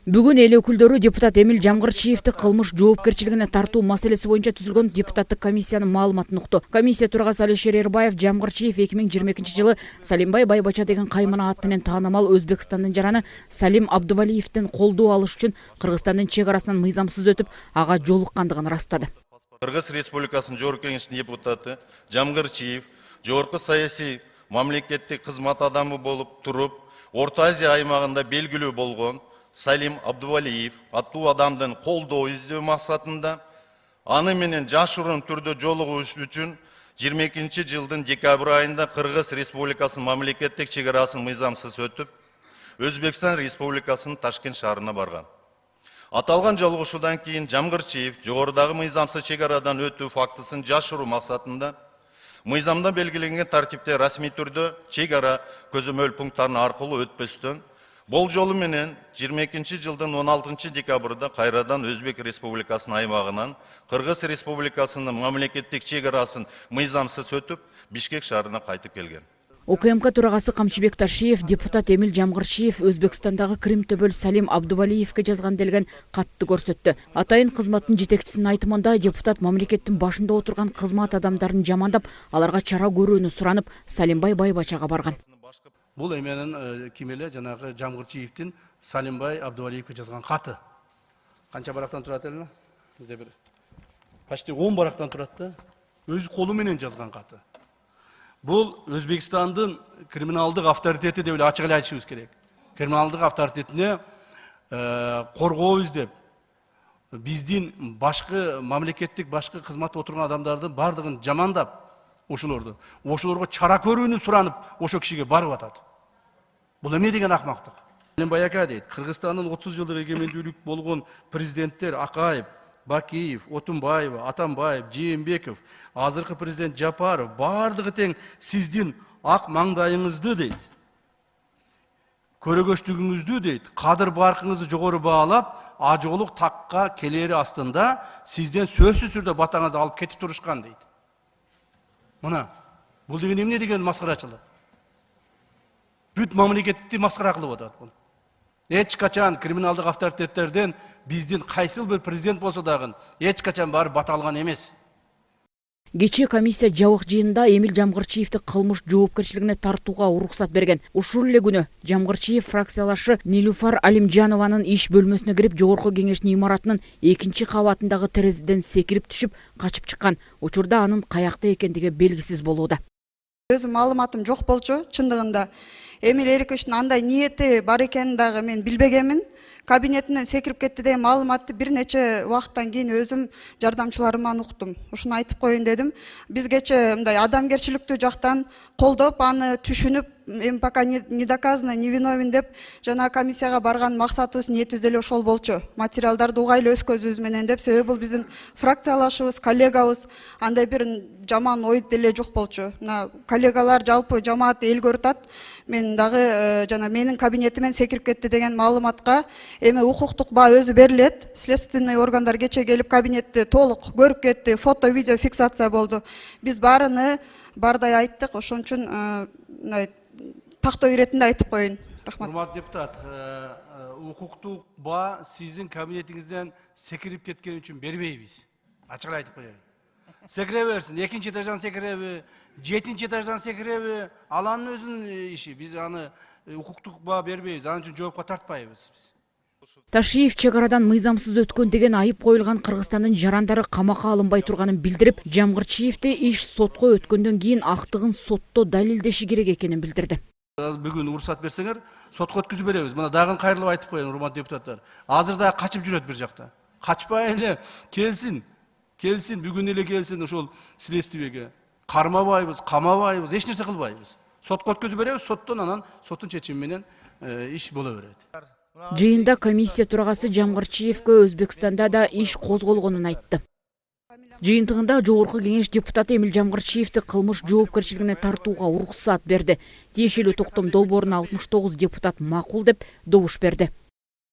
Бүгін эл өкүлдөрү депутат Эмил Жамгырчиевди кылмыш жоопкерчилигине тартуу маселеси боюнча түзүлгөн депутаттык комиссиянын маалыматын укту. Комиссия төрагасы Алишер Эрбаев Жамгырчиев 2022 жылы Салимбай Байбача деген каймана ат менен таанымал Өзбекстандын жараны Салим Абдувалиевдин колдоо алыш үчүн Кыргызстандын чек арасынан мыйзамсыз өтүп, ага жолуккандыгын ырастады. Кыргыз Республикасынын Жогорку Кеңештин депутаты Жамгырчиев жогорку саясий мамлекеттик кызмат адамы болуп туруп, Орто Азия аймагында белгилүү болгон Салим Абдувалиев аттуу адамдын колдоо издөө максатында аны менен жашыруун түрдө жолугуш үчүн 22 жылдын декабрь айында Кыргыз Республикасынын мамлекеттик чек арасын мыйзамсыз өтүп, Өзбекстан Республикасынын Ташкент шаарына барган. Аталган жолугушуудан кийин Жамгырчиев жогорудагы мыйзамсыз чек арадан өтүү фактысын жашыруу максатында мыйзамда белгиленген тартипте расмий түрдө чек ара көзөмөл пункттарын аркылуу өтпөстөн бул жолу менен 22 жылдын 16 декабрда кайрадан Өзбек Республикасынын аймагынан Кыргыз Республикасынын мамлекеттик чек арасын мыйзамсыз өтүп, Бишкек шаарына кайтып келген. ОКМК төрагасы Камчыбек Ташиев депутат Эмил Жамгырчиев Өзбекстандагы Крим төбөл Салим Абдувалиевге жазган делген катты көрсөттү. Атайын кызматтын жетекчисинин айтымында депутат мамлекеттин башында отурган кызмат адамдарын жамандап, аларга чара көрүүнү суранып, Салимбай Байбачага барган. Бұл эменин кимеле жанагы Жамгырчиевдин Салимбай Абдувалиевге жазган каты. Канча барактан турат эле? Бизде бир почти 10 барактан турат да. Өз колу менен жазган каты. Бұл Өзбекстандын криминалдык авторитети деп эле ачык эле айтышыбыз керек. Криминалдык авторитетине коргообуз деп биздин башкы мамлекеттик башкы кызматта отурган адамдардын бардыгын жамандап, ошолорго чара көрүүнү суранып, ошо кишиге барып атат. Бул эмне деген акмактык? Салимбай ака дейт, Кыргызстандын 30 жылдык эгемендүүлүк болгон президенттер Акаев, Бакиев, Отунбаева, Атамбаев, Жээнбеков, азыркы президент Жапаров бардыгы тең сиздин ак маңдайыңызды дейт. Көрөгөчтүгүңүздү дейт, кадыр баркыңызды жогору баалап, ажоолук такка келери астында сизден сөзсүз түрдө батаңызды алып кетип турушкан дейт. Мына, бул деген эмне деген маскарачылык? Бүт мамлекетти маскара кылып атат бул. Эч качан криминалдык авторитеттерден биздин кайсыл бир президент болсо дагы эч качан барып бата алган эмес. Кечээ комиссия жабык жыйынында Эмил Жамгырчиевди кылмыш жоопкерчилигине тартууга уруксат берген. Ушул эле күнү Жамгырчиев фракциялашы Нилуфар Алимжанованын иш бөлмөсүнө кирип, Жогорку Кеңештин имаратынын 2-кабатындагы терезеден секирип түшүп, качып чыккан. Учурда анын каякта экендиги белгисиз болууда. Өзүм маалыматым жок болчу, чындыгында. Эмил Эриковичтин андай ниети бар экенин дагы мен билбегенмин. Кабинетинен секирип кетти деген маалыматты бир нече убакыттан кийин өзүм жардамчыларымдан уктум. Ушуну айтып коеюн дедим. Биз кечээ мындай адамгерчиликтүү жактан колдоп, аны түшүнүп, эми пока не доказано, не виновен деп жана комиссияга барган максатыбыз, ниетибиз деле ошол болчу. Материалдарды угайлуу өз көзүбүз менен деп, себеби бул биздин фракциялашыбыз, коллегабыз, андай бир жаман ой деле жок болчу. Мына коллегалар жалпы жамаат эл көрүп атат. Мен дагы жана менин кабинетимен секирип кетти деген маалыматка эми укуктук баа өзү берилет. Следственный органдар кече келип кабинетти толук көрүп кетти, фото, видео фиксация болду. Биз баарыны бардай айттык, ошон үчүн тактоо иретинде айтып коеюн. Рахмат. Урматтуу депутат, укуктук баа сиздин кабинетиңизден секирип кеткен үчүн бербейбиз. Ачык айтып коеюн. Секире берсин, 2-нчи этаждан секиреби, 7-нчи этаждан секиреби, ал анын өзүнүн иши. Биз аны укуктук баа бербейбиз, анын үчүн жоопко тартпайбыз биз. Ташиев чек арадан мыйзамсыз өткөн деген айып коюлган Кыргызстандын жарандары камакка алынбай турганын билдирип, Жамгырчиевди иш сотко өткөндөн кийин актыгын сотто далилдеши керек экенин билдирди. Бүгүн уруксат берсеңер, сотко өткүзүп беребиз. Мына дагы кайрылып айтып коеюн, урматтуу депутаттар. Азыр да качып жүрөт бир жакта. Качпай эле келсин. Келсин, бүгүн эле келсин ошол следствиеге. Кармабайбыз, камабайбыз, эч нерсе кылбайбыз. Сотко өткөзүп беребиз, соттон анан соттун чечими менен иш боло берет. Жыйында комиссия төрагасы Жамгырчиевге Өзбекстанда да иш козголгонун айтты. Жыйынтыгында Жогорку Кеңеш депутаты Эмил Жамгырчиевди кылмыш жоопкерчилигине тартууга уруксат берди. Тиешелүү токтом долбоорун 69 депутат макул деп добуш берди.